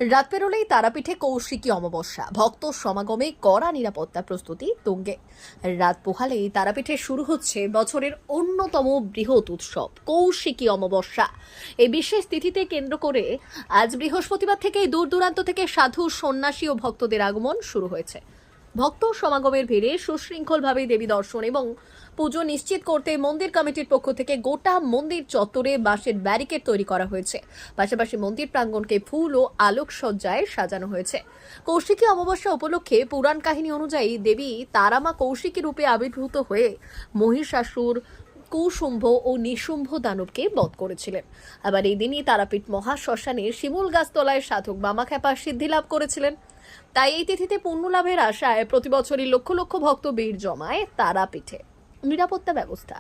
রাত পেরোলেই তারাপীঠে কৌশিকী অমাবস্যা, ভক্ত সমাগমে কড়া নিরাপত্তা প্রস্তুতি তুঙ্গে। রাত পোহালেই তারাপীঠে শুরু হচ্ছে বছরের অন্যতম বৃহৎ উৎসব কৌশিকী অমাবস্যা। এই বিশেষ তিথিতে কেন্দ্র করে আজ বৃহস্পতিবার থেকেই দূর দূরান্ত থেকে সাধু, সন্ন্যাসী ও ভক্তদের আগমন শুরু হয়েছে। ভক্ত সমাগমের ভিড়ে সুশৃঙ্খলভাবে দেবী দর্শন এবং পুজো নিশ্চিত করতে মন্দির কমিটির পক্ষ থেকে গোটা মন্দির চত্বরে বাঁশের ব্যারিকেড তৈরি করা হয়েছে। পাশাপাশি মন্দির প্রাঙ্গণকে ফুল ও আলোকসজ্জায় সাজানো হয়েছে। কৌশিকী অমাবস্যা উপলক্ষে পুরাণ কাহিনী অনুযায়ী দেবী তারামা কৌশিকী রূপে আবির্ভূত হয়ে মহিষাসুর, কুশুম্ভ ও নিশুম্ভ দানবকে বধ করেছিলেন। আবার এই দিনই তারাপীঠ মহাশ্মশানের শিমুল গাছতলায় সাধক বামাখ্যাপা সিদ্ধি লাভ করেছিলেন। তাই এই তিথিতে পুণ্য লাভের আশায় প্রতি বছরই লক্ষ লক্ষ ভক্ত ভিড় জমায় তারাপীঠে। নিরাপত্তা ব্যবস্থা,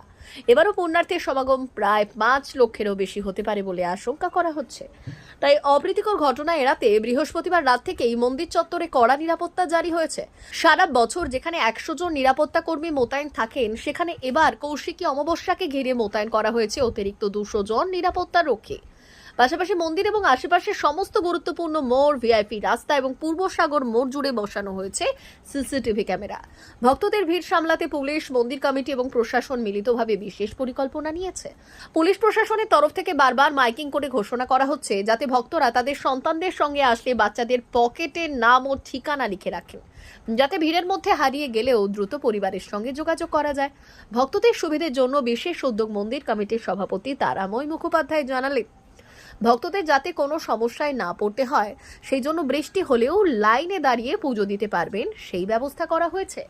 এবারও পুণ্যার্থীর সমাগম প্রায় 5 লক্ষেরও বেশি হতে পারে বলে আশঙ্কা করা হচ্ছে। তাই অপ্রীতিকর ঘটনা এড়াতে বৃহস্পতিবার রাত থেকেই মন্দির চত্বরে কড়া নিরাপত্তা জারি হয়েছে। সারা বছর যেখানে 100 জন নিরাপত্তা কর্মী মোতায়েন থাকেন, সেখানে এবার কৌশিকী অমাবস্যাকে ঘিরে মোতায়েন করা হয়েছে অতিরিক্ত 200 জন নিরাপত্তা রক্ষী। পাশাপাশি মন্দির এবং আশেপাশের সমস্ত গুরুত্বপূর্ণ মোড়, ভিআইপি রাস্তা এবং পূর্বসাগর মোড় জুড়ে বসানো হয়েছে সিসিটিভি ক্যামেরা। ভক্তদের ভিড় সামলাতে পুলিশ, মন্দির কমিটি এবং প্রশাসন মিলিতভাবে বিশেষ পরিকল্পনা নিয়েছে। পুলিশ প্রশাসনের তরফ থেকে বারবার মাইকিং করে ঘোষণা করা হচ্ছে যাতে ভক্তরা তাদের সন্তানদের সঙ্গে আসলে বাচ্চাদের পকেটে নাম ও ঠিকানা লিখে রাখেন, যাতে ভিড়ের মধ্যে হারিয়ে গেলেও দ্রুত পরিবারের সঙ্গে যোগাযোগ করা যায়। ভক্তদের সুবিধের জন্য বিশেষ উদ্যোগ মন্দির কমিটির সভাপতি তারাময় মুখোপাধ্যায় জানালেন, ভক্তদের যাতে কোনো সমস্যায় না পড়তে হয় সেই জন্য বৃষ্টি হলেও লাইনে দাঁড়িয়ে পুজো দিতে পারবেন সেই ব্যবস্থা করা হয়েছে।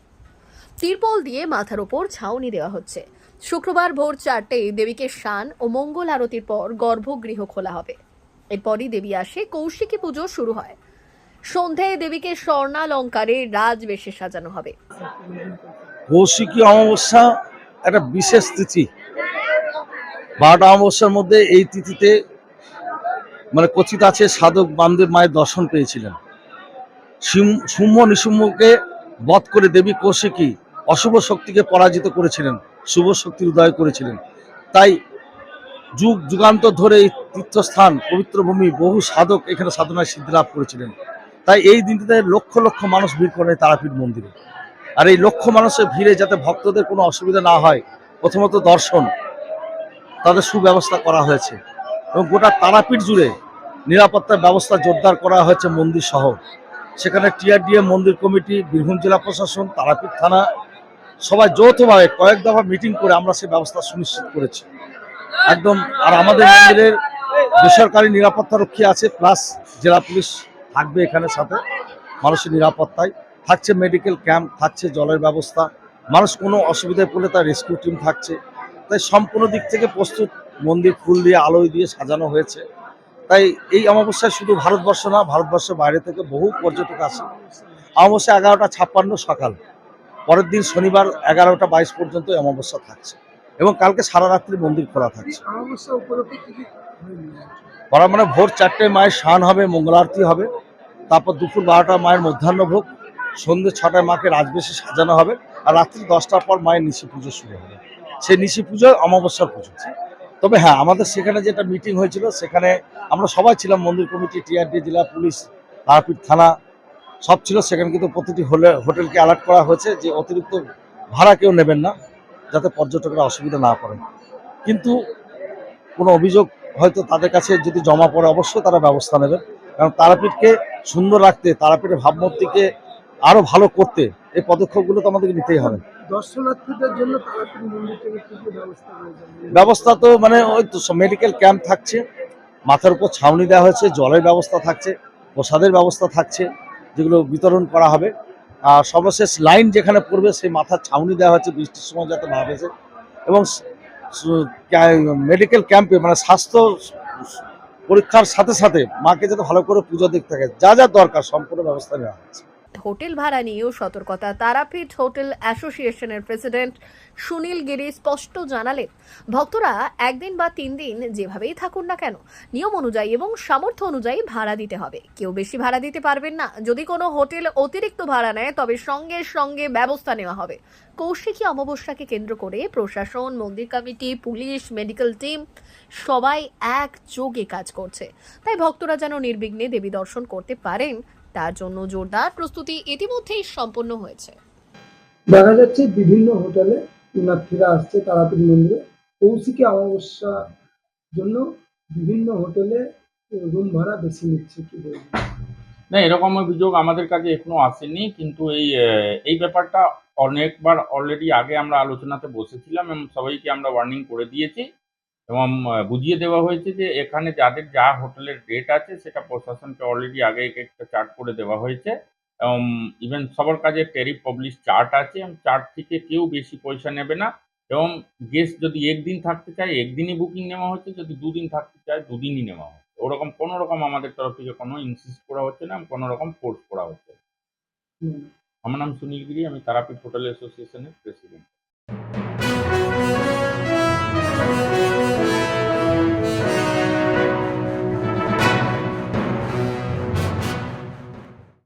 তিরপল দিয়ে মাথার ওপর ছাউনি দেওয়া হচ্ছে। শুক্রবার ভোর 4টায় দেবীকে স্নান ও মঙ্গল আরতির পর গর্ভগৃহ খোলা হবে। এরপরই দেবী আসে, কৌশিকী পুজো শুরু হয়। সন্ধ্যায় দেবীকে স্বর্ণালঙ্কারে রাজবেশে সাজানো হবে। কৌশিকী অমাবস্যা একটা বিশেষ তিথি। 12টা অমাবস্যার মধ্যে এই তিথিতে কথিত আছে সাধক বামদেব মায়ের দর্শন পেয়েছিলেন। শুম্ভ নিশুম্ভকে বধ করে দেবী কৌশিকী অশুভ শক্তিকে পরাজিত করেছিলেন, শুভ শক্তির উদয় করেছিলেন। তাই যুগ যুগান্তর ধরে এই তীর্থস্থান, পবিত্র ভূমি, বহু সাধক এখানে সাধনায় সিদ্ধি লাভ করেছিলেন। তাই এই দিনটিতে লক্ষ লক্ষ মানুষ ভিড় করে তারাপীঠ মন্দিরে। আর এই লক্ষ মানুষের ভিড়ে যাতে ভক্তদের কোনো অসুবিধা না হয়, প্রথমত দর্শন, তাদের সুব্যবস্থা করা হয়েছে এবং গোটা তারাপীঠ জুড়ে নিরাপত্তার ব্যবস্থা জোরদার করা হয়েছে মন্দির সহ। সেখানে টিআরডিএ, মন্দির কমিটি, বীরভূম জেলা প্রশাসন, তারাপীঠ থানা সবাই যৌথভাবে কয়েক দফা মিটিং করে আমরা সেই ব্যবস্থা সুনিশ্চিত করেছি একদম। আর আমাদের মন্দিরের বেসরকারি নিরাপত্তা রক্ষী আছে, প্লাস জেলা পুলিশ থাকবে এখানে সাথে। মানুষের নিরাপত্তায় থাকছে মেডিকেল ক্যাম্প, থাকছে জলের ব্যবস্থা, মানুষ কোনো অসুবিধায় পড়লে তার রেস্কিউ টিম থাকছে। তাই সম্পূর্ণ দিক থেকে প্রস্তুত। মন্দির ফুল দিয়ে, আলো দিয়ে সাজানো হয়েছে। তাই এই অমাবস্যায় শুধু ভারতবর্ষ না, ভারতবর্ষের বাইরে থেকে বহু পর্যটক আসে। অমাবস্যা 11টা 56 সকাল, পরের দিন শনিবার 11টা 22 পর্যন্ত অমাবস্যা থাকছে এবং কালকে সারা রাত্রি মন্দির খোলা থাকছে। ভোর 4টায় মায়ের স্নান হবে, মঙ্গলারতি হবে, তারপর দুপুর 12টা মায়ের মধ্যাহ্নভোগ, সন্ধ্যে 6টায় মাকে রাজবেশে সাজানো হবে, আর রাত্রি 10টার পর মায়ের নিশি পুজো শুরু হবে। সেই নিশি পুজো অমাবস্যার পুজো। তবে হ্যাঁ, আমাদের সেখানে যেটা মিটিং হয়েছিল সেখানে আমরা সবাই ছিলাম, মন্দির কমিটি, টিআরডি, জেলা পুলিশ, তারাপীঠ থানা সব ছিল সেখানে। কিন্তু প্রতিটি হোটেলকে অ্যালার্ট করা হয়েছে যে অতিরিক্ত ভাড়া কেউ নেবেন না, যাতে পর্যটকরা অসুবিধা না পড়েন। কিন্তু কোনো অভিযোগ হয়তো তাদের কাছে যদি জমা পড়ে, অবশ্যই তারা ব্যবস্থা নেবেন। কারণ তারাপীঠকে সুন্দর রাখতে, তারাপীঠের ভাবমূর্তিকে আরো ভালো করতে এই পদক্ষেপগুলো তো আমাদেরকে নিতেই হবে। দর্শনার্থীদের জন্য তারাপীঠ মন্দির থেকে কি কি ব্যবস্থা তো ওই তো মেডিকেল ক্যাম্প থাকছে, মাথার উপর ছাউনি দেওয়া হয়েছে, জলের ব্যবস্থা থাকছে, প্রসাদের ব্যবস্থা থাকছে যেগুলো বিতরণ করা হবে। আর সর্বশেষ লাইন যেখানে পড়বে সেই মাথার ছাউনি দেওয়া হচ্ছে বৃষ্টির সময় যাতে না ভেসে। এবং মেডিকেল ক্যাম্পে স্বাস্থ্য পরীক্ষার সাথে সাথে মাকে যাতে ভালো করে পুজো দেখতে থাকে, যা যা দরকার সম্পূর্ণ ব্যবস্থা নেওয়া হচ্ছে। হোটেল ভাড়া নিয়েও সতর্কতা। তারাপীঠ হোটেল অ্যাসোসিয়েশনের প্রেসিডেন্ট সুনীল গিরি স্পষ্ট জানালেন, ভক্তরা একদিন বা 3 দিন যেভাবেই থাকুন না কেন নিয়ম অনুযায়ী এবং সামর্থ্য অনুযায়ী ভাড়া দিতে হবে। কেউ বেশি ভাড়া দিতে পারবেন না। যদি কোনো হোটেল অতিরিক্ত ভাড়া নেয় তবে সঙ্গে সঙ্গে ব্যবস্থা নেওয়া হবে। কৌশিকী অমাবস্যাকে কেন্দ্র করে প্রশাসন, মন্দির কমিটি, পুলিশ, মেডিকেল টিম সবাই একযোগে কাজ করছে। তাই ভক্তরা যেন নির্বিঘ্নে দেবী দর্শন করতে পারেন, তার জন্য জোরদার প্রস্তুতি ইতিমধ্যেই সম্পন্ন হয়েছে। দেখা যাচ্ছে বিভিন্ন হোটেলে পুণ্যার্থীরা আসছে তারাপীঠ মন্দিরে কৌশিকী অমাবস্যা জন্য বিভিন্ন হোটেলে রুম ভাড়া বেশি নিচ্ছে, কি বলবেন? না, এরকম অভিযোগ আমাদের কাছে এখনো আসেনি, কিন্তু এই ব্যাপারটা অনেকবার অলরেডি আগে আমরা আলোচনাতে বসেছিলাম এবং সবাইকে আমরা ওয়ার্নিং করে দিয়েছি এবং বুঝিয়ে দেওয়া হয়েছে যে এখানে যাদের যা হোটেলের রেট আছে সেটা প্রশাসনকে অলরেডি আগে একটা চার্ট করে দেওয়া হয়েছে এবং ইভেন সবার কাছে টেরিফ পাবলিশ চার্ট আছে এবং চার্ট থেকে কেউ বেশি পয়সা নেবে না এবং গেস্ট যদি একদিন থাকতে চায় একদিনই বুকিং নেওয়া হচ্ছে, যদি দুদিন থাকতে চায় দুদিনই নেওয়া হচ্ছে। ওরকম কোনো রকম আমাদের তরফ থেকে কোনো ইনসিস্ট করা হচ্ছে না, কোনো রকম ফোর্স করা হচ্ছে না। হুম। আমার নাম সুনীল গিরি, আমি তারাপীঠ হোটেল অ্যাসোসিয়েশনের প্রেসিডেন্ট।